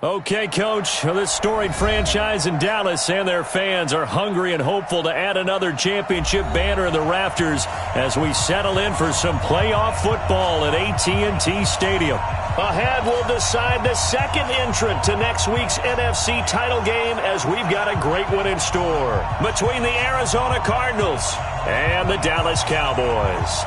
Okay, Coach, this storied franchise in Dallas and their fans are hungry and hopeful to add another championship banner in the rafters as we settle in for some playoff football at AT&T Stadium. Ahead, we'll decide the second entrant to next week's NFC title game as we've got a great one in store between the Arizona Cardinals and the Dallas Cowboys.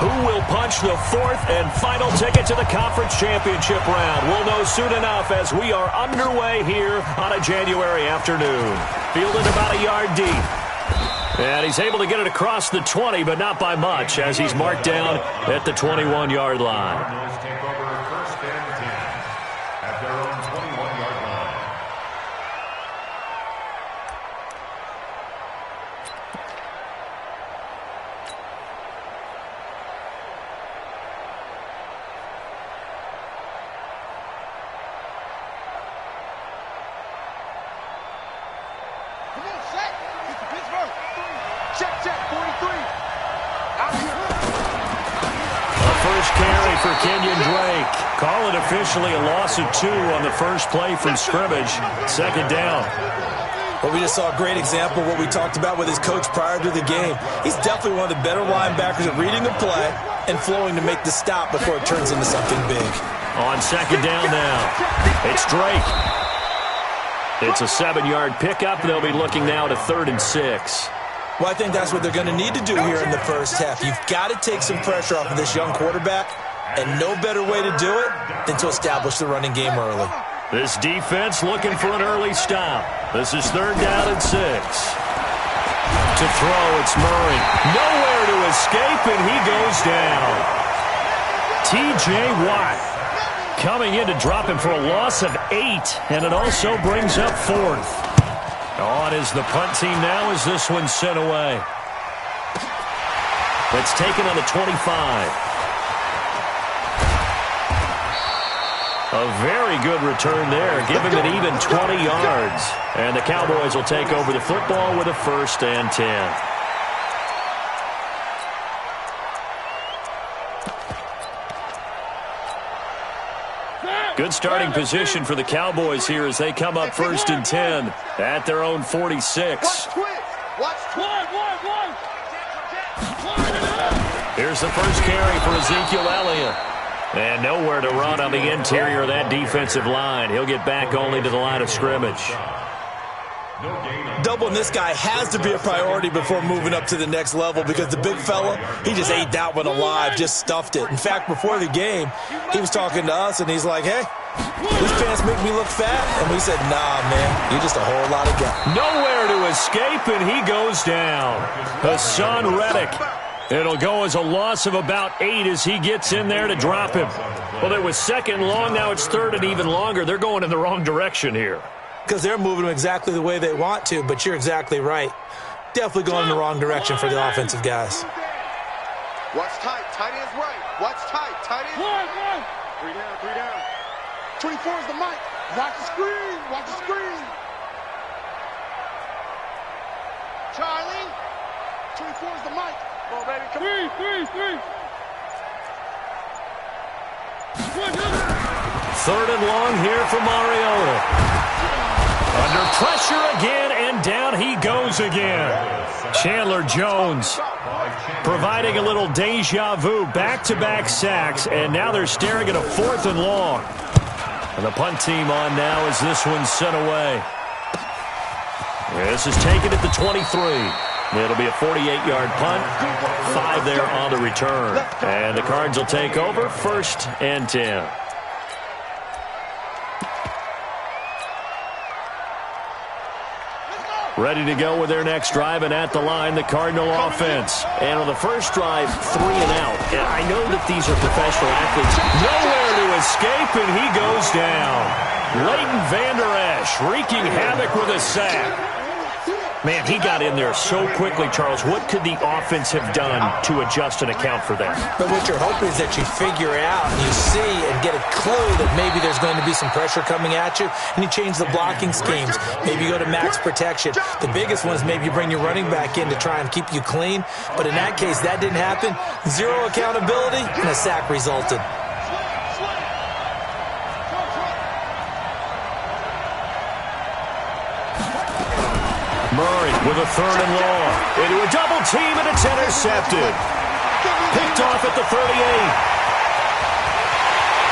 Who will punch the fourth and final ticket to the conference championship round? We'll know soon enough as we are underway here on a January afternoon. Fielded about a yard deep. And he's able to get it across the 20, but not by much as he's marked down at the 21-yard line. Call it officially a loss of 2 on the first play from scrimmage. Second down. Well, we just saw a great example of what we talked about with his coach prior to the game. He's definitely one of the better linebackers at reading a play and flowing to make the stop before it turns into something big. On second down now, it's Drake. It's a 7-yard pickup. They'll be looking now to 3rd and 6. Well, I think that's what they're going to need to do here in the first half. You've got to take some pressure off of this young quarterback. And no better way to do it than to establish the running game early. This defense looking for an early stop. This is 3rd down and 6. To throw, it's Murray. Nowhere to escape, and he goes down. T.J. Watt coming in to drop him for a loss of 8, and it also brings up 4th. On is the punt team now as this one's sent away. It's taken on the 25. A very good return there. Give him an even 20 yards. And the Cowboys will take over the football with a 1st and 10. Good starting position for the Cowboys here as they come up 1st and 10 at their own 46. Here's the first carry for Ezekiel Elliott. And nowhere to run on the interior of that defensive line. He'll get back only to the line of scrimmage. Doubling this guy has to be a priority before moving up to the next level because the big fella, he just ate that one alive, just stuffed it. In fact, before the game, he was talking to us, and he's like, hey, these pants make me look fat. And we said, nah, man, you're just a whole lot of guy. Nowhere to escape, and he goes down. Hassan Reddick. It'll go as a loss of about 8 as he gets in there to drop him. Well, it was 2nd long. Now it's 3rd and even longer. They're going in the wrong direction here. Because they're moving exactly the way they want to, but you're exactly right. Definitely going in the wrong direction for the offensive guys. Watch tight. Tight end's right. Watch tight. Tight end. One. 3 down. 24 is the mic. Watch the screen. Watch the screen. Charlie. 24 is the mic. Come on, baby. Come on. 3. 3rd and long here for Mariota. Under pressure again, and down he goes again. Chandler Jones providing a little deja vu, back-to-back sacks, and now they're staring at a 4th and long. And the punt team on now as this one's sent away. This is taken at the 23. It'll be a 48-yard punt, 5 there on the return. And the Cards will take over, 1st and 10. Ready to go with their next drive, and at the line, the Cardinal offense. And on the first drive, 3 and out. And I know that these are professional athletes. Nowhere to escape, and he goes down. Leighton Vander Esch wreaking havoc with a sack. Man, he got in there so quickly, Charles. What could the offense have done to adjust and account for that? But what you're hoping is that you figure out and you see and get a clue that maybe there's going to be some pressure coming at you, and you change the blocking schemes. Maybe you go to max protection. The biggest one is maybe you bring your running back in to try and keep you clean. But in that case, that didn't happen. Zero accountability, and a sack resulted. Murray with a 3rd and long. Into a double team, and it's intercepted. Picked off at the 38.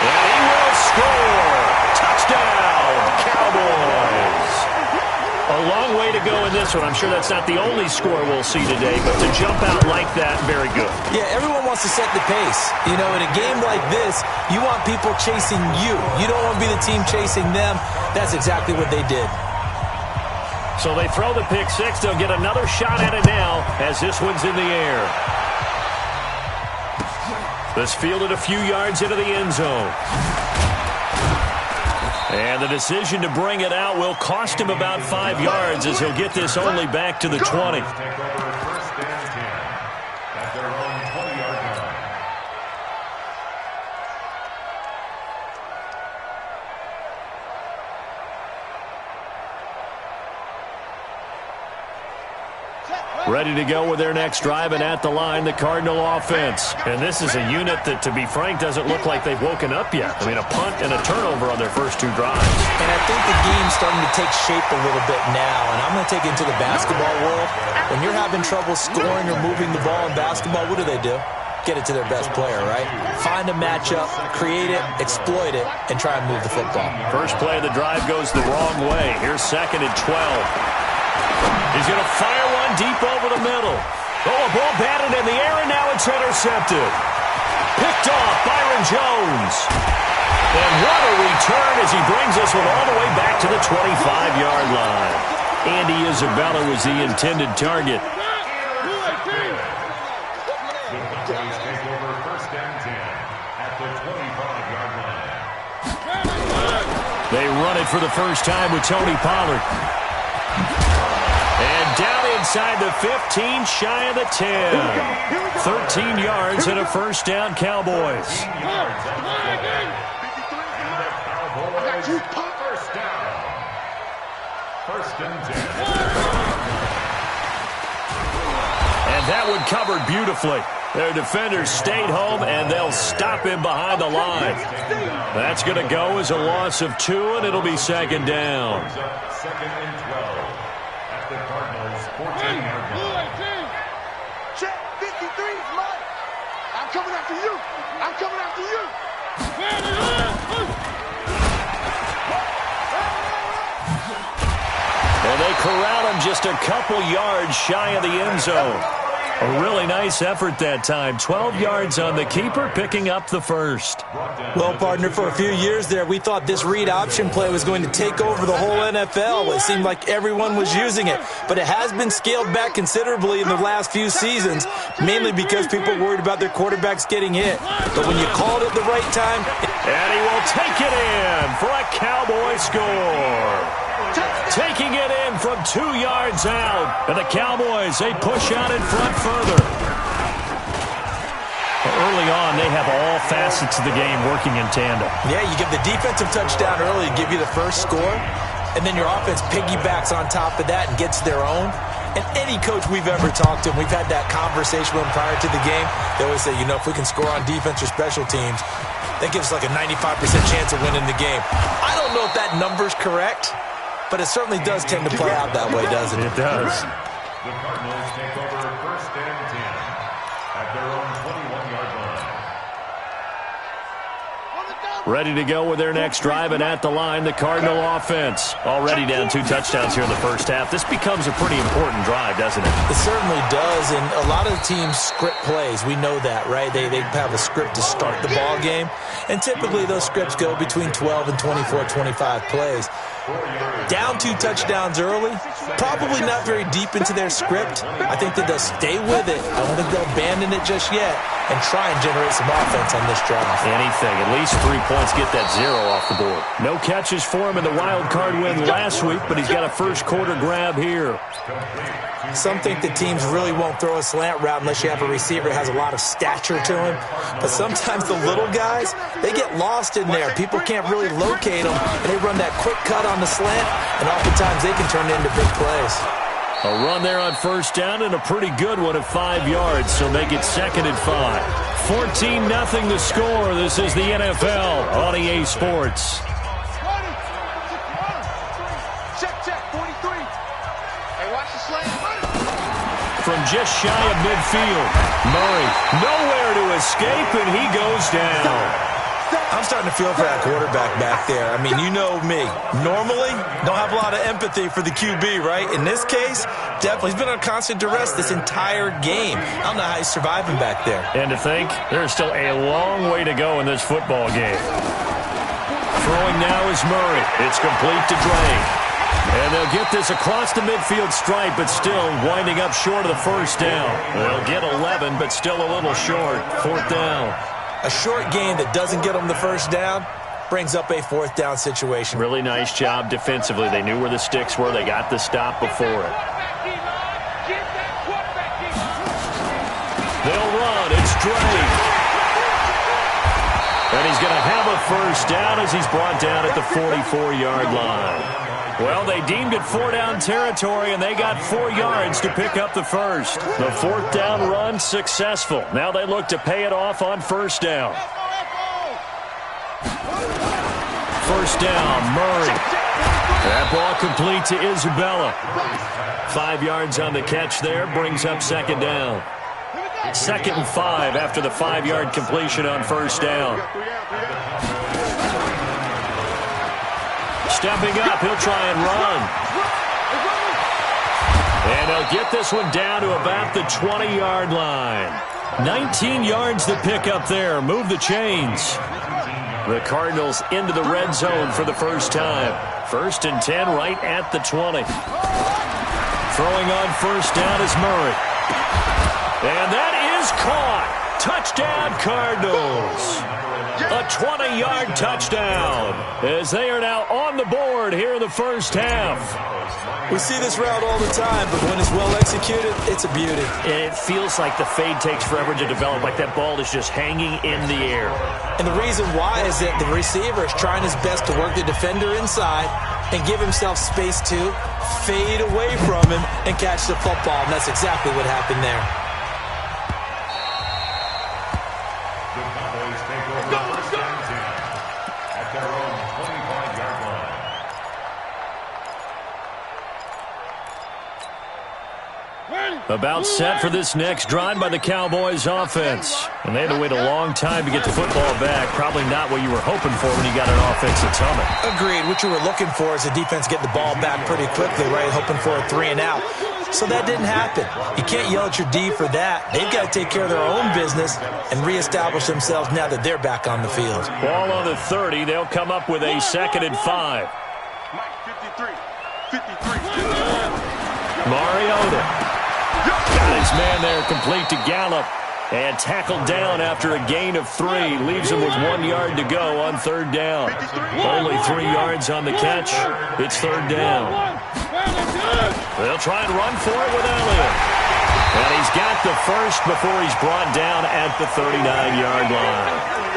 And he will score. Touchdown, Cowboys. A long way to go in this one. I'm sure that's not the only score we'll see today, but to jump out like that, very good. Yeah, everyone wants to set the pace. You know, in a game like this, you want people chasing you. You don't want to be the team chasing them. That's exactly what they did. So they throw the pick six. They'll get another shot at it now as this one's in the air. This fielded a few yards into the end zone. And the decision to bring it out will cost him about 5 yards as he'll get this only back to the 20. Ready to go with their next drive, and at the line, the Cardinal offense. And this is a unit that, to be frank, doesn't look like they've woken up yet. I mean, a punt and a turnover on their first 2 drives. And I think the game's starting to take shape a little bit now, and I'm going to take it into the basketball world. When you're having trouble scoring or moving the ball in basketball, what do? Get it to their best player, right? Find a matchup, create it, exploit it, and try and move the football. First play of the drive goes the wrong way. Here's 2nd and 12. He's going to fire one deep over the middle. Oh, a ball batted in the air, and now it's intercepted. Picked off, Byron Jones. And what a return as he brings this one all the way back to the 25-yard line. Andy Isabella was the intended target. They run it for the first time with Tony Pollard. And down inside the 15, shy of the 10. 13 yards and a first down, Cowboys. And that one covered beautifully. Their defenders stayed home, and they'll stop him behind the line. That's going to go as a loss of 2, and it'll be 2nd down. 2nd and 12 at the Cardinals' 14-yard line. Check 53's mine. I'm coming after you. I'm coming after you. And they corral him just a couple yards shy of the end zone. A really nice effort that time. 12 yards on the keeper, picking up the first. Well, partner, for a few years there, we thought this read option play was going to take over the whole NFL. It seemed like everyone was using it. But it has been scaled back considerably in the last few seasons, mainly because people are worried about their quarterbacks getting hit. But when you called it the right time... And he will take it in for a Cowboy score. Taking it in from 2 yards out. And the Cowboys, they push out in front further. Early on, they have all facets of the game working in tandem. Yeah, you give the defensive touchdown early to give you the first score, and then your offense piggybacks on top of that and gets their own. And any coach we've ever talked to, and we've had that conversation with them prior to the game, they always say, you know, if we can score on defense or special teams, that gives us like a 95% chance of winning the game. I don't know if that number's correct, but it certainly does tend to play out that way, doesn't it? It does. The Cardinals take over 1st and 10 at their own 21-yard line. Ready to go with their next drive, and at the line, the Cardinal offense. Already down 2 touchdowns here in the first half. This becomes a pretty important drive, doesn't it? It certainly does, and a lot of the teams script plays. We know that, right? They have a script to start the ball game, and typically those scripts go between 12 and 24, 25 plays. Down 2 touchdowns early, probably not very deep into their script. I think that they'll stay with it. I don't think they'll abandon it just yet. and try and generate some offense on this drive. Anything. At least 3 points, get that 0 off the board. No catches for him in the wild card win last week, but he's got a first quarter grab here. Some think the teams really won't throw a slant route unless you have a receiver who has a lot of stature to him. But sometimes the little guys, they get lost in there. People can't really locate them, and they run that quick cut on the slant, and oftentimes they can turn it into big plays. A run there on first down and a pretty good one at 5 yards, so make it 2nd and 5. 14-0 the score. This is the NFL on EA Sports. From just shy of midfield, Murray nowhere to escape, and he goes down. I'm starting to feel for that quarterback back there. I mean, you know me. Normally, don't have a lot of empathy for the QB, right? In this case, definitely. He's been under constant duress this entire game. I don't know how he's surviving back there. And to think, there's still a long way to go in this football game. Throwing now is Murray. It's complete to Drake. And they'll get this across the midfield stripe, but still winding up short of the first down. They'll get 11, but still a little short. 4th down. A short game that doesn't get them the first down brings up a 4th down situation. Really nice job defensively. They knew where the sticks were. They got the stop before it. They'll run. It's Drake. And he's going to have a first down as he's brought down at the 44-yard line. Well, they deemed it 4-down territory, and they got 4 yards to pick up the first. The 4th down run successful. Now they look to pay it off on first down. First down, Murray. That ball complete to Isabella. 5 yards on the catch there, brings up 2nd down. 2nd and 5 after the 5-yard completion on first down. Stepping up, he'll try and run. And he'll get this one down to about the 20-yard line. 19 yards to pick up there. Move the chains. The Cardinals into the red zone for the first time. 1st and 10 right at the 20. Throwing on first down is Murray. And that is caught. Touchdown, Cardinals. A 20-yard touchdown as they are now on the board here in the first half. We see this route all the time, but when it's well executed, it's a beauty. It feels like the fade takes forever to develop, like that ball is just hanging in the air. And the reason why is that the receiver is trying his best to work the defender inside and give himself space to fade away from him and catch the football, and that's exactly what happened there. About set for this next drive by the Cowboys offense. And they had to wait a long time to get the football back. Probably not what you were hoping for when you got an offense that's humming. Agreed. What you were looking for is the defense get the ball back pretty quickly, right? Hoping for a 3 and out. So that didn't happen. You can't yell at your D for that. They've got to take care of their own business and reestablish themselves now that they're back on the field. Ball on the 30. They'll come up with a 2nd and 5. 53. Mariota. Got his man there, complete to Gallup. And tackled down after a gain of 3. Leaves him with 1 yard to go on 3rd down. Only 3 yards on the catch. It's 3rd down. They'll try and run for it with Elliott. And he's got the first before he's brought down at the 39-yard line.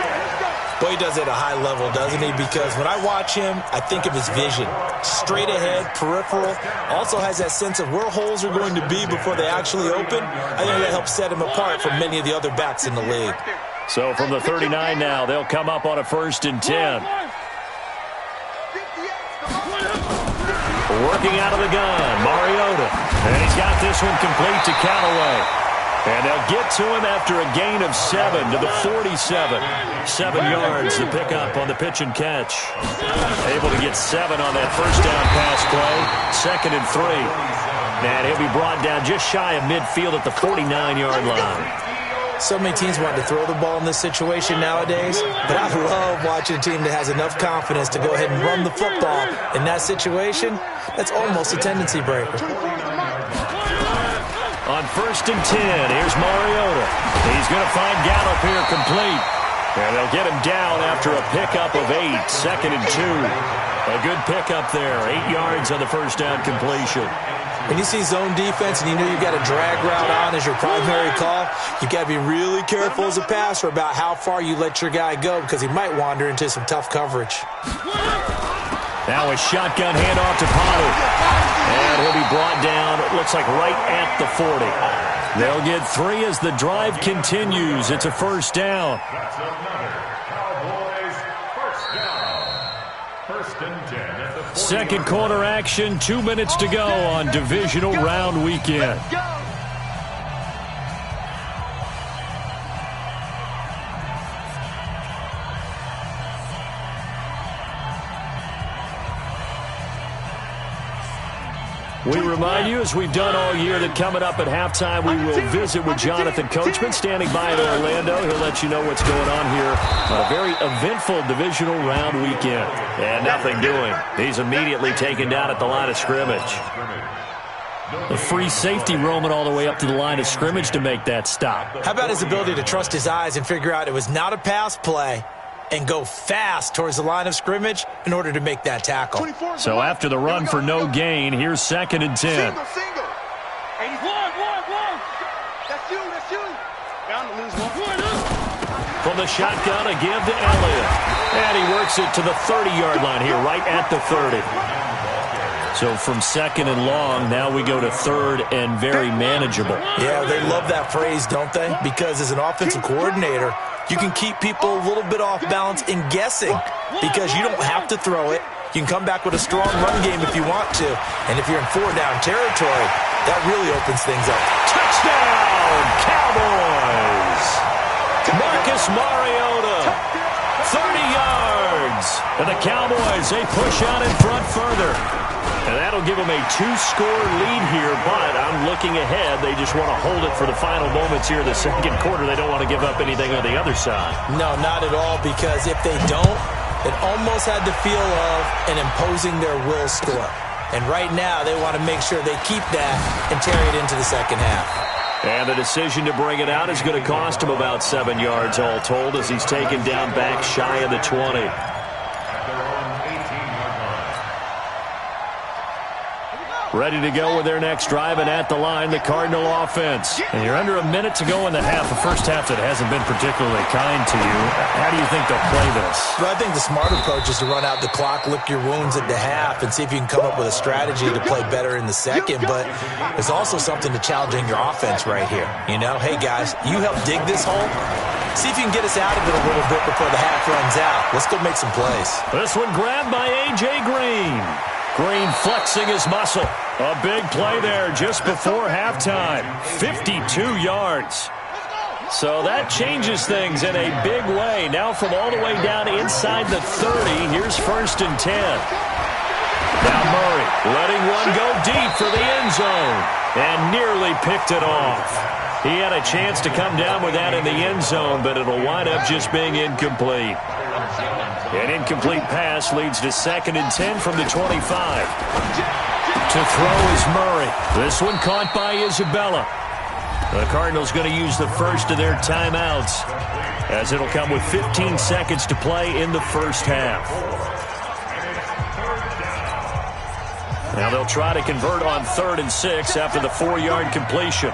Boy, he does it at a high level, doesn't he? Because when I watch him, I think of his vision. Straight ahead, peripheral. Also has that sense of where holes are going to be before they actually open. I think that helps set him apart from many of the other backs in the league. So from the 39 now, they'll come up on a 1st and 10. Working out of the gun, Mariota. And he's got this one complete to Callaway. And they'll get to him after a gain of 7 to the 47. 7 yards to pick up on the pitch and catch. Able to get 7 on that first down pass play. 2nd and 3. And he'll be brought down just shy of midfield at the 49-yard line. So many teams want to throw the ball in this situation nowadays, but I love watching a team that has enough confidence to go ahead and run the football. In that situation, that's almost a tendency breaker. On 1st and 10, here's Mariota. He's going to find Gallup here complete. And they'll get him down after a pickup of 8, 2nd and 2. A good pickup there, 8 yards on the first down completion. When you see zone defense and you know you've got a drag route on as your primary call, you've got to be really careful as a passer about how far you let your guy go because he might wander into some tough coverage. Now a shotgun handoff to Potter. And he'll be brought down, it looks like right at the 40. They'll get 3 as the drive continues. It's a first down. That's another Cowboys first down. 1st and 10 at the 40. Second quarter action, 2 minutes to go on divisional round weekend. We remind you, as we've done all year, that coming up at halftime, we will visit with Jonathan Coachman standing by in Orlando. He'll let you know what's going on here on a very eventful divisional round weekend. And nothing doing. He's immediately taken down at the line of scrimmage. A free safety roaming all the way up to the line of scrimmage to make that stop. How about his ability to trust his eyes and figure out it was not a pass play and go fast towards the line of scrimmage in order to make that tackle. So after the run for no gain, here's 2nd and 10. Single. 81. That's you. Down to lose one. From the shotgun, a give to Elliott. And he works it to the 30-yard line here, right at the 30. So from 2nd and long, now we go to 3rd and very manageable. Yeah, they love that phrase, don't they? Because as an offensive coordinator, you can keep people a little bit off balance in guessing because you don't have to throw it. You can come back with a strong run game if you want to. And if you're in 4-down territory, that really opens things up. Touchdown, Cowboys! Marcus Mariota, 30 yards. And the Cowboys, they push out in front further. And that'll give them a 2-score lead here, but I'm looking ahead. They just want to hold it for the final moments here in the second quarter. They don't want to give up anything on the other side. No, not at all, because if they don't, it almost had the feel of an imposing their will score. And right now, they want to make sure they keep that and carry it into the second half. And the decision to bring it out is going to cost him about 7 yards all told as he's taken down back shy of the 20. Ready to go with their next drive, and at the line, the Cardinal offense. And you're under a minute to go in the half, a first half that hasn't been particularly kind to you. How do you think they'll play this? Well, I think the smart approach is to run out the clock, lick your wounds at the half, and see if you can come up with a strategy to play better in the second. But there's also something to challenging your offense right here. You know, hey, guys, you help dig this hole. See if you can get us out of it a little bit before the half runs out. Let's go make some plays. This one grabbed by A.J. Green. Green flexing his muscle. A big play there just before halftime. 52 yards. So that changes things in a big way. Now from all the way down inside the 30, here's 1st and 10. Now Murray letting one go deep for the end zone. And nearly picked it off. He had a chance to come down with that in the end zone, but it'll wind up just being incomplete. An incomplete pass leads to 2nd and 10 from the 25. To throw is Murray. This one caught by Isabella. The Cardinals going to use the first of their timeouts as it'll come with 15 seconds to play in the first half. Now they'll try to convert on 3rd and 6 after the 4-yard completion.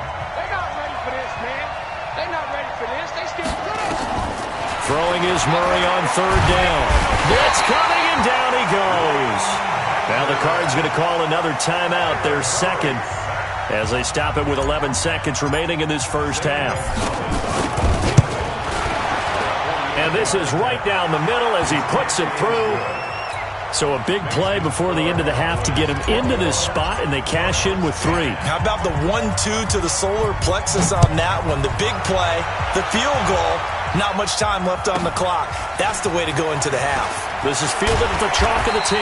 Throwing is Murray on 3rd down. Blitz coming, and down he goes. Now the Cards going to call another timeout, their second, as they stop it with 11 seconds remaining in this first half. And this is right down the middle as he puts it through. So a big play before the end of the half to get him into this spot, and they cash in with 3. How about the 1-2 to the solar plexus on that one? The big play, the field goal, not much time left on the clock. That's the way to go into the half. This is fielded at the chalk of the 10.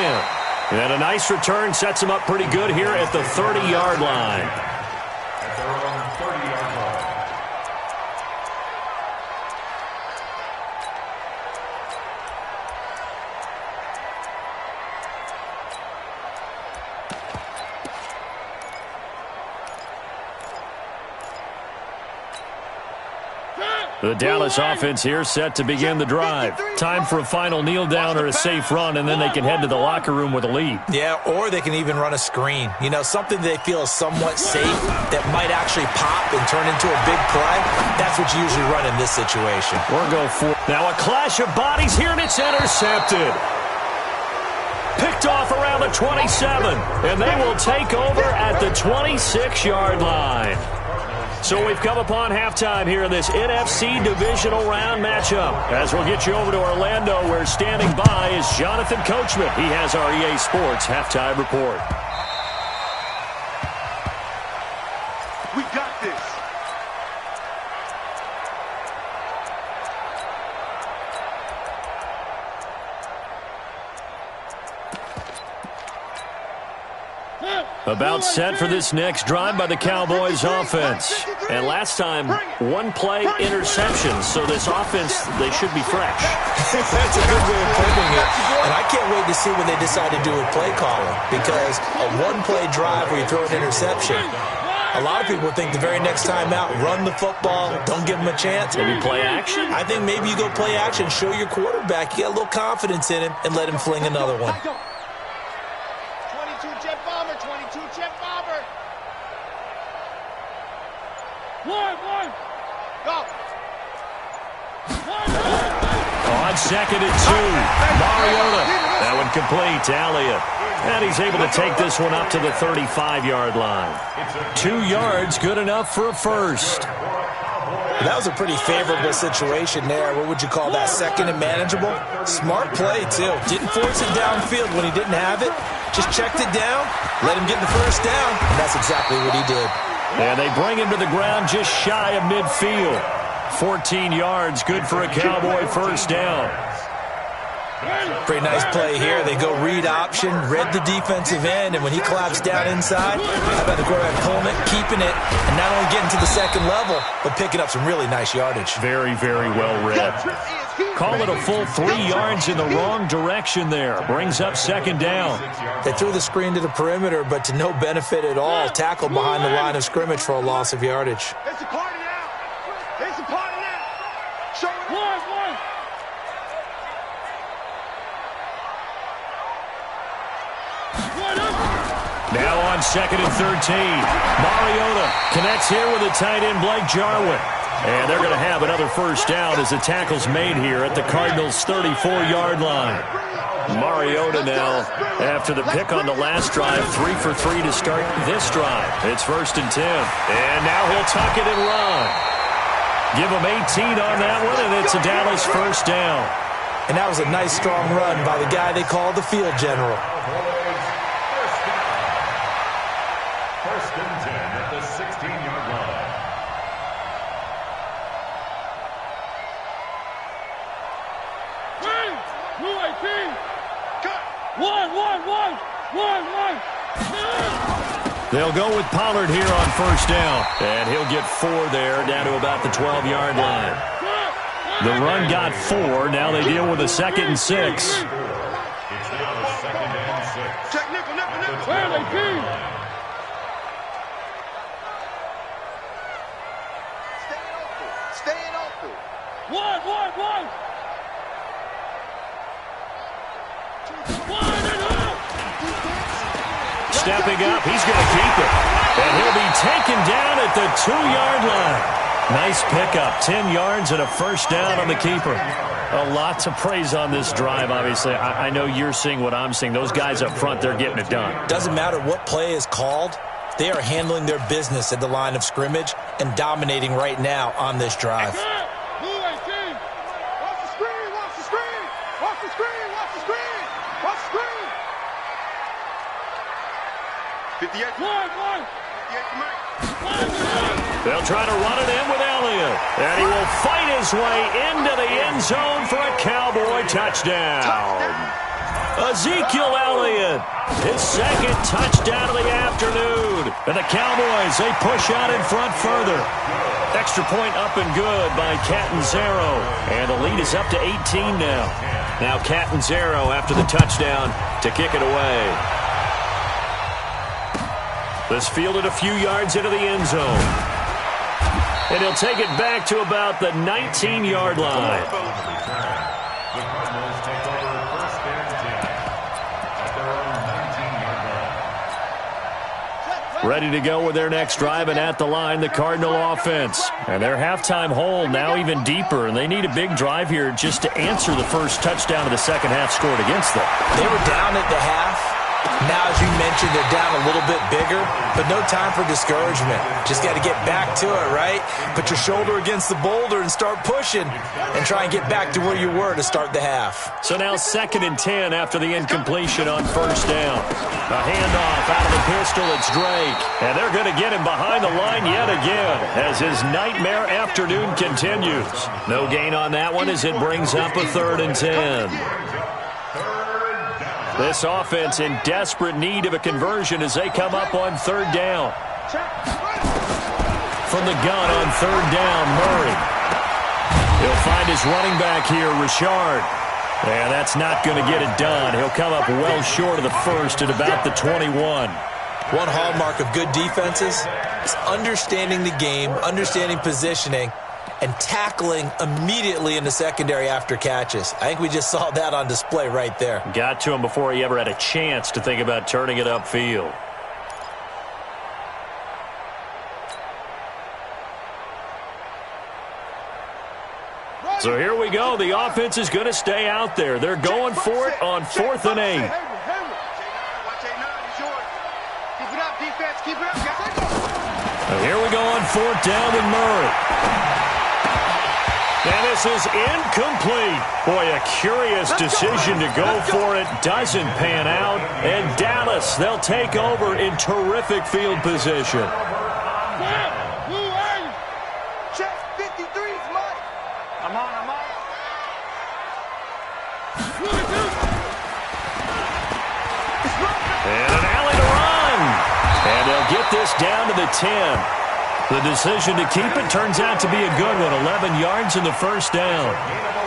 And a nice return sets him up pretty good here at the 30-yard line. At their own 30-yard line. The Dallas offense here set to begin the drive. Time for a final kneel down or a safe run, and then they can head to the locker room with a lead. Yeah, or they can even run a screen. You know, something they feel is somewhat safe that might actually pop and turn into a big play. That's what you usually run in this situation. Or go for it. Now a clash of bodies here, and it's intercepted. Picked off around the 27, and they will take over at the 26-yard line. So we've come upon halftime here in this NFC divisional round matchup. As we'll get you over to Orlando, where standing by is Jonathan Coachman. He has our EA Sports halftime report. We got this. About set for this next drive by the Cowboys offense. And last time, one play interception. So this offense, they should be fresh. That's a good way of putting it. And I can't wait to see what they decide to do with play calling. Because a one-play drive where you throw an interception, a lot of people think the very next time out, run the football, don't give them a chance. Maybe play action? I think maybe you go play action, show your quarterback, you got a little confidence in him, and let him fling another one. 22 jet bomber, 22 jet bomber. One. Go. On 2nd and 2, Mariota. That one complete to Elliott. And he's able to take this one up to the 35-yard line. 2 yards, good enough for a first. That was a pretty favorable situation there. What would you call that, second and manageable? Smart play, too. Didn't force it downfield when he didn't have it. Just checked it down, let him get the first down, and that's exactly what he did. And they bring him to the ground just shy of midfield. 14 yards, good for a Cowboy first down. Pretty nice play here. They go read option, read the defensive end, and when he collapsed down inside, how about the quarterback pulling it, keeping it, and not only getting to the second level, but picking up some really nice yardage. Very, very well read. Call it a full 3 yards in the wrong direction there. Brings up second down. They threw the screen to the perimeter, but to no benefit at all. Tackled behind the line of scrimmage for a loss of yardage. It's a party now. It's a party now. Show it. One. Now on 2nd and 13. Mariota connects here with the tight end Blake Jarwin. And they're going to have another first down as the tackle's made here at the Cardinals' 34-yard line. Mariota now, after the pick on the last drive, 3 for 3 to start this drive. It's 1st and 10. And now he'll tuck it and run. Give him 18 on that one, and it's a Dallas first down. And that was a nice, strong run by the guy they call the field general. First and 10 at the 16-yard line. They'll go with Pollard here on first down. And he'll get 4 there, down to about the 12-yard line. The run got 4. Now they deal with a 2nd and 6. It's now 2nd and 6. Check nickel. Where are they being? Staying open. One. Stepping up, he's going to keep it. And he'll be taken down at the 2-yard line. Nice pickup, 10 yards and a first down on the keeper. A lot to praise on this drive, obviously. I know you're seeing what I'm seeing. Those guys up front, they're getting it done. Doesn't matter what play is called. They are handling their business at the line of scrimmage and dominating right now on this drive. Watch the screen. 58. One. 58 They'll try to run it in with Elliott. And he will fight his way into the end zone for a Cowboy touchdown. Ezekiel Elliott, his 2nd touchdown of the afternoon. And the Cowboys, they push out in front further. Extra point up and good by Catanzaro. And the lead is up to 18 now. Now Catanzaro after the touchdown to kick it away. This fielded a few yards into the end zone. And he'll take it back to about the 19-yard line. The Cardinals take over first and 10 at their own 19-yard line. Ready to go with their next drive, and at the line, the Cardinal offense. And their halftime hole now even deeper, and they need a big drive here just to answer the first touchdown of the second half scored against them. They were down at the half. Now, as you mentioned, they're down a little bit bigger, but no time for discouragement. Just got to get back to it, right? Put your shoulder against the boulder and start pushing and try and get back to where you were to start the half. So now 2nd and 10 after the incompletion on first down. A handoff out of the pistol, it's Drake. And they're going to get him behind the line yet again as his nightmare afternoon continues. No gain on that one as it brings up a 3rd and 10. This offense in desperate need of a conversion as they come up on 3rd down. From the gun on 3rd down, Murray. He'll find his running back here, Richard. And that's not going to get it done. He'll come up well short of the first at about the 21. One hallmark of good defenses is understanding the game, understanding positioning, and tackling immediately in the secondary after catches. I think we just saw that on display right there. Got to him before he ever had a chance to think about turning it upfield. So here we go. The offense is going to stay out there. They're going for it on 4th and 8. And here we go on 4th down with Murray. And this is incomplete. Boy, a curious decision to go for it. Doesn't pan out. And Dallas, they'll take over in terrific field position. Check 53's Mike. I'm on. And an alley to run. And they'll get this down to the 10. The decision to keep it turns out to be a good one. 11 yards in the first down.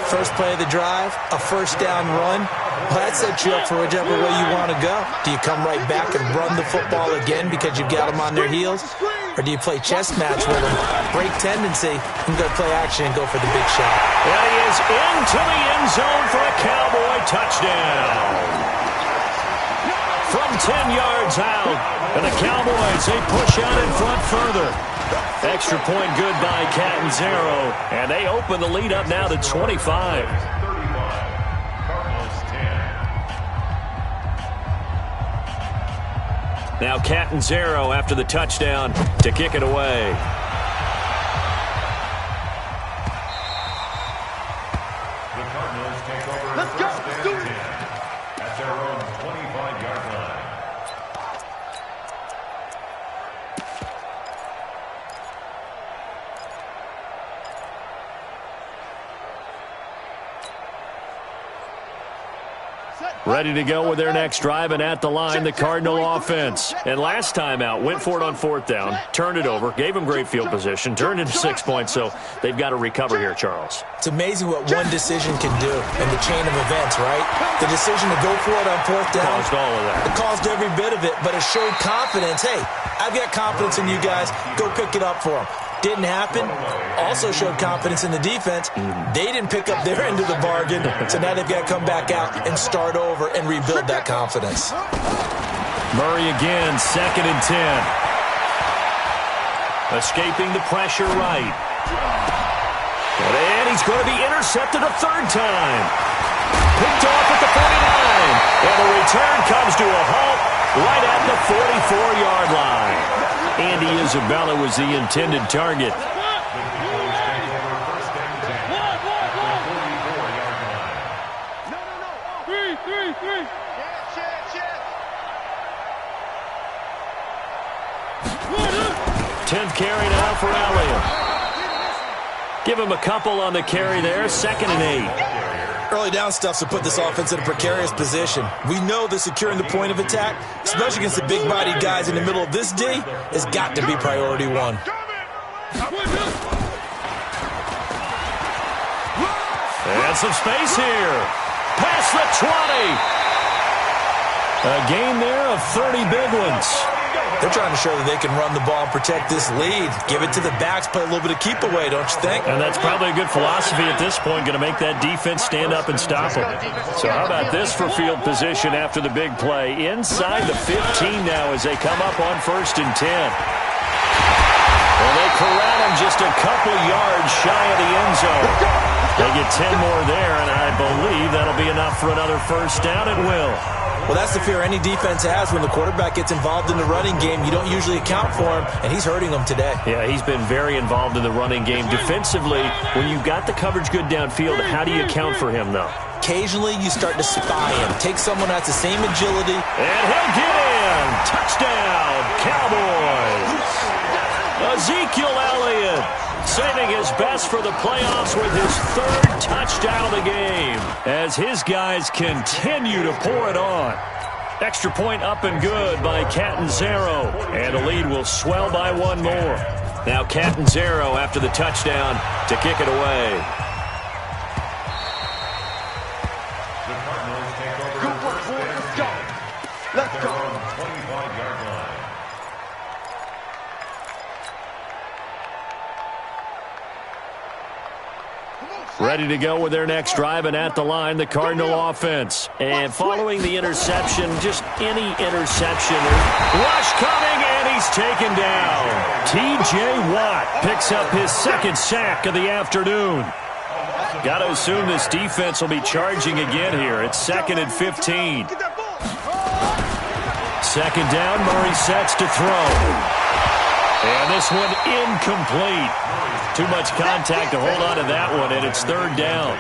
First play of the drive, a first down run. Well, that sets you up for whichever way you want to go. Do you come right back and run the football again because you've got them on their heels? Or do you play chess match with them, break tendency, and go play action and go for the big shot? And he is into the end zone for a Cowboy touchdown. From 10 yards out, and the Cowboys, they push out in front further. Extra point good by Catanzaro, and they open the lead up now to 25. Now Catanzaro after the touchdown to kick it away. The Cardinals take over first and 10 at their own 25-yard line. Ready to go with their next drive, and at the line, the Cardinal offense. And last time out, went for it on 4th down, turned it over, gave them great field position, turned it to 6 points, so they've got to recover here, Charles. It's amazing what one decision can do in the chain of events, right? The decision to go for it on 4th down. Caused all of that. It caused every bit of it, but it showed confidence. Hey, I've got confidence in you guys. Go pick it up for them. Didn't happen. Also showed confidence in the defense. They didn't pick up their end of the bargain, so now they've got to come back out and start over and rebuild that confidence. Murray again, 2nd and 10. Escaping the pressure right. And he's going to be intercepted a 3rd time. Picked off at the 49. And the return comes to a halt right at the 44-yard line. Andy Isabella was the intended target. Three. 10th carry now for Elliott. Give him a couple on the carry there. 2nd and 8. Early down stuff to put this offense in a precarious position. We know that securing the point of attack, especially against the big-bodied guys in the middle of this D, has got to be priority one. And some space here. Past the 20. A gain there of 30 big ones. They're trying to show that they can run the ball and protect this lead. Give it to the backs, play a little bit of keep away, don't you think? And that's probably a good philosophy at this point, going to make that defense stand up and stop them. So how about this for field position after the big play? Inside the 15 now as they come up on 1st and 10. Well, they corral him just a couple yards shy of the end zone. They get 10 more there, and I believe that'll be enough for another first down at will. Well, that's the fear any defense has when the quarterback gets involved in the running game. You don't usually account for him, and he's hurting them today. Yeah, he's been very involved in the running game. Defensively, when you've got the coverage good downfield, how do you account for him, though? Occasionally, you start to spy him. Take someone who has the same agility. And he'll get in. Touchdown, Cowboys. Ezekiel Elliott saving his best for the playoffs with his 3rd touchdown of the game as his guys continue to pour it on. Extra point up and good by Catanzaro, and the lead will swell by 1 more. Now Catanzaro after the touchdown to kick it away. Good work, boys. Let's go. Let's go. Ready to go with their next drive, and at the line, the Cardinal offense. And following the interception, just any interception. Rush coming, and he's taken down. T.J. Watt picks up his 2nd sack of the afternoon. Got to assume this defense will be charging again here. It's 2nd and 15. 2nd down, Murray sets to throw. And this one incomplete. Too much contact to hold on to that one, and it's 3rd down.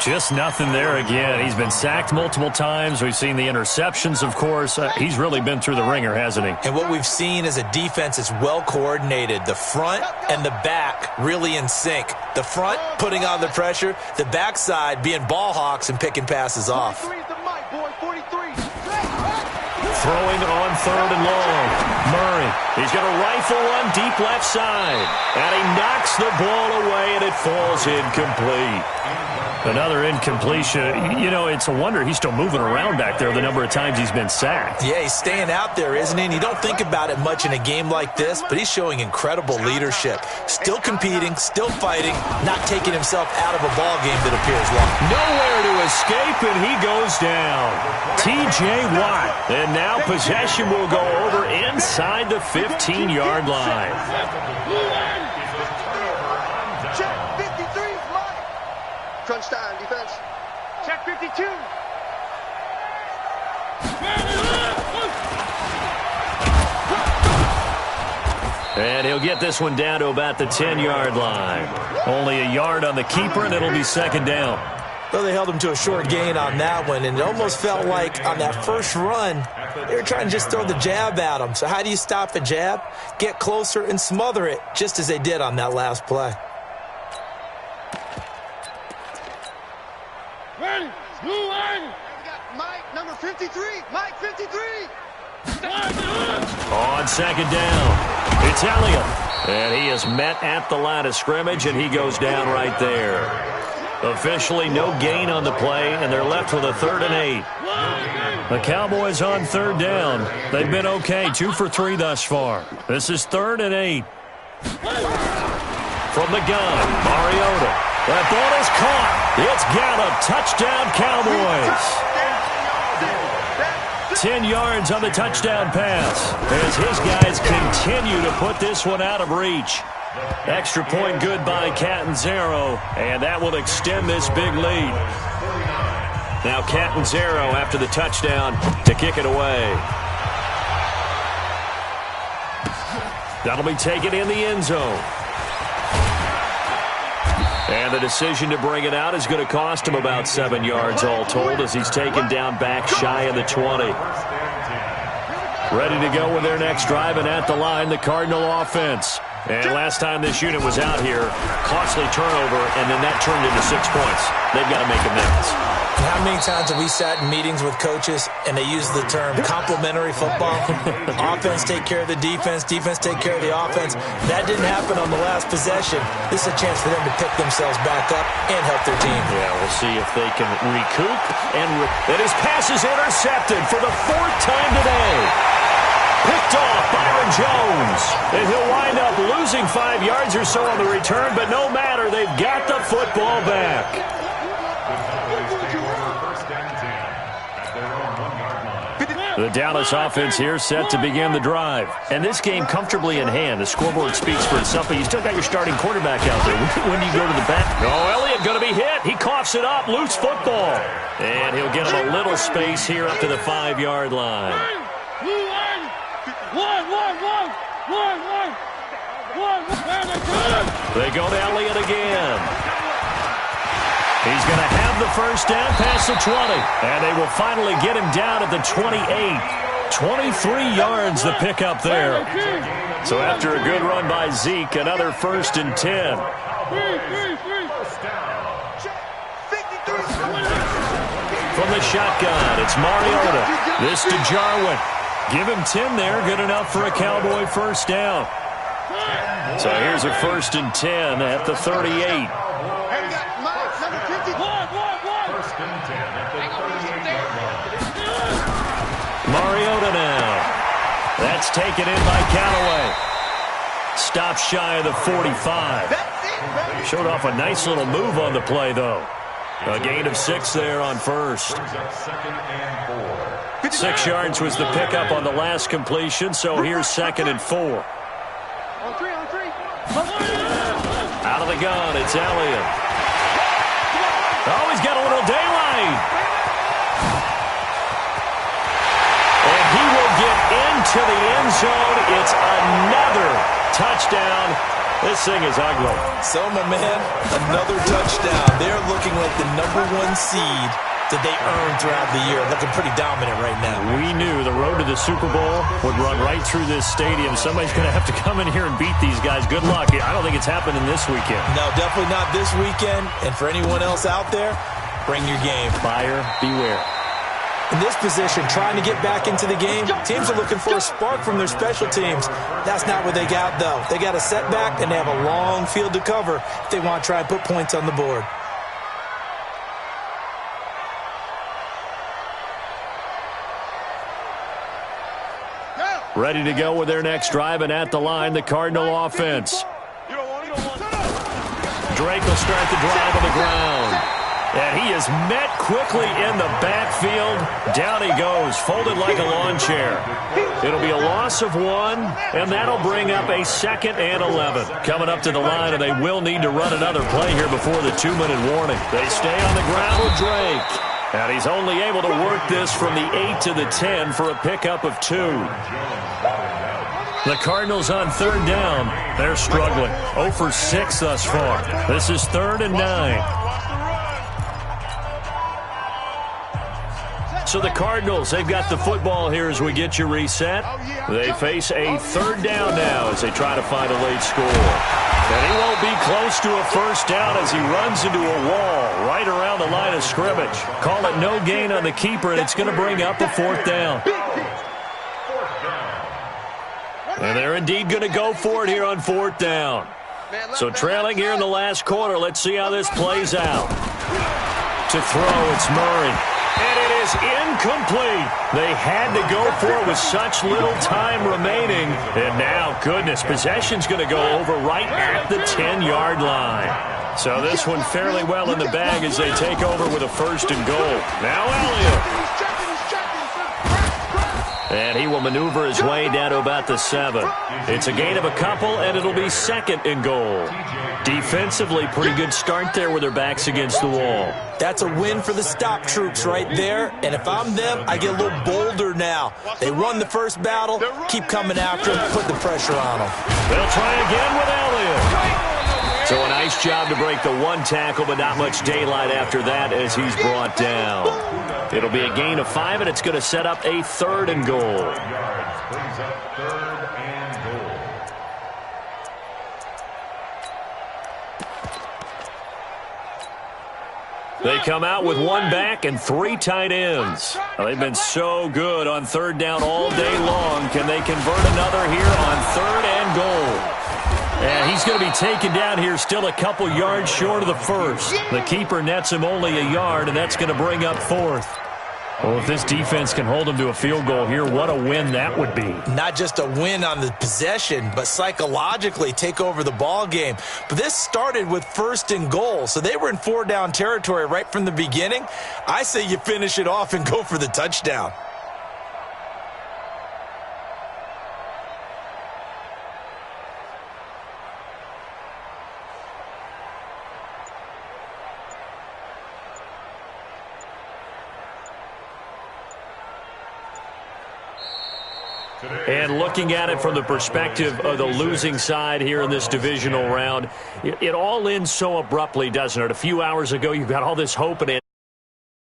Just nothing there again. He's been sacked multiple times. We've seen the interceptions, of course. He's really been through the ringer, hasn't he? And what we've seen is a defense that's well coordinated. The front and the back really in sync. The front putting on the pressure, the backside being ball hawks and picking passes off. Throwing on 3rd and long. Murray, he's going to rifle one deep left side. And he knocks the ball away, and it falls incomplete. Another incompletion. You know, it's a wonder he's still moving around back there the number of times he's been sacked. Yeah, he's staying out there, isn't he? And you don't think about it much in a game like this, but he's showing incredible leadership. Still competing, still fighting, not taking himself out of a ball game that appears long. Nowhere to escape, and he goes down. T.J. Watt. And now possession will go over inside the 15-yard line. Check 53 is mine. Crunch time, defense. Check 52. And he'll get this one down to about the 10-yard line. Only a yard on the keeper, and it'll be 2nd down. Well, they held him to a short gain on that one, and it almost felt like on that first run, they were trying to just throw the jab at him. So how do you stop a jab? Get closer and smother it, just as they did on that last play. Ready, blue line. Mike, number 53. Mike, 53. On 2nd down, it's Elliott. And he is met at the line of scrimmage, and he goes down right there. Officially no gain on the play, and they're left with a 3rd and 8. The Cowboys on 3rd down. They've been okay, 2 for 3 thus far. This is 3rd and 8. From the gun, Mariota. That ball is caught. It's Gallup. Touchdown, Cowboys. 10 yards on the touchdown pass as his guys continue to put this one out of reach. Extra point good by Catanzaro, and that will extend this big lead. Now Catanzaro after the touchdown to kick it away. That'll be taken in the end zone. And the decision to bring it out is going to cost him about 7 yards all told as he's taken down back shy of the 20. Ready to go with their next drive, and at the line, the Cardinal offense. And last time this unit was out here, costly turnover, and then that turned into 6 points. They've got to make amends. How many times have we sat in meetings with coaches and they use the term complementary football? Offense take care of the defense, defense take care of the offense. That didn't happen on the last possession. This is a chance for them to pick themselves back up and help their team. Yeah, we'll see if they can recoup. And his pass is intercepted for the 4th time today. Picked off Byron Jones. And he'll wind up losing 5 yards or so on the return, but no matter, they've got the football back. The Dallas offense here set to begin the drive. And this game comfortably in hand. The scoreboard speaks for itself, but you still got your starting quarterback out there. When do you go to the back? Oh, Elliott going to be hit. He coughs it up. Loose football. And he'll get him a little space here up to the 5-yard line. They go to Elliott again. He's going to have the first down past the 20. And they will finally get him down at the 28. 23 yards the pickup there. So after a good run by Zeke, another 1st and 10. From the shotgun, it's Mariota. This to Jarwin. Give him 10 there. Good enough for a Cowboy first down. So here's a 1st and 10 at the 38. Mariota now. That's taken in by Callaway. Stopped shy of the 45. Showed off a nice little move on the play, though. A gain of 6 there on first. 6 yards was the pickup on the last completion, so here's 2nd and 4. Out of the gun, it's Elliott. Oh, he's got a little daylight. And he will get into the end zone. It's another touchdown. This thing is ugly. So, my man, another touchdown. They're looking like the #1 seed that they earned throughout the year. Looking pretty dominant right now. We knew the road to the Super Bowl would run right through this stadium. Somebody's going to have to come in here and beat these guys. Good luck. I don't think it's happening this weekend. No, definitely not this weekend. And for anyone else out there, bring your game. Buyer beware. In this position, trying to get back into the game, teams are looking for a spark from their special teams. That's not what they got, though. They got a setback, and they have a long field to cover if they want to try and put points on the board. Ready to go with their next drive, and at the line, the Cardinal offense. Drake will start the drive on the ground. And he is met quickly in the backfield. Down he goes, folded like a lawn chair. It'll be a loss of 1, and that'll bring up a 2nd and 11. Coming up to the line, and they will need to run another play here before the 2-minute warning. They stay on the ground with Drake. And he's only able to work this from the 8 to the 10 for a pickup of 2. The Cardinals on 3rd down. They're struggling. 0 for 6 thus far. This is 3rd and 9. So the Cardinals, they've got the football here as we get you reset. They face a 3rd down now as they try to find a late score. And he won't be close to a first down as he runs into a wall right around the line of scrimmage. Call it no gain on the keeper, and it's going to bring up a 4th down. And they're indeed going to go for it here on 4th down. So trailing here in the last quarter, let's see how this plays out. To throw, it's Murray. And it is incomplete. They had to go for it with such little time remaining. And now, goodness, possession's going to go over right at the 10-yard line. So this one fairly well in the bag as they take over with a 1st and goal. Now Elliott. And he will maneuver his way down to about the 7. It's a gain of a couple, and it'll be 2nd and goal. Defensively, pretty good start there with their backs against the wall. That's a win for the stop troops right there. And if I'm them, I get a little bolder now. They won the first battle. Keep coming after them. Put the pressure on them. They'll try again with Elliott. So a nice job to break the 1 tackle, but not much daylight after that as he's brought down. It'll be a gain of 5, and it's going to set up a 3rd and goal. They come out with 1 back and 3 tight ends. They've been so good on 3rd down all day long. Can they convert another here on 3rd and goal? And he's going to be taken down here still a couple yards short of the 1st. The keeper nets him only a yard, and that's going to bring up 4th. Well, if this defense can hold them to a field goal here, what a win that would be. Not just a win on the possession, but psychologically take over the ball game. But this started with 1st and goal, so they were in 4-down territory right from the beginning. I say you finish it off and go for the touchdown. And looking at it from the perspective of the losing side here in this divisional round, it all ends so abruptly, doesn't it? A few hours ago, you've got all this hope and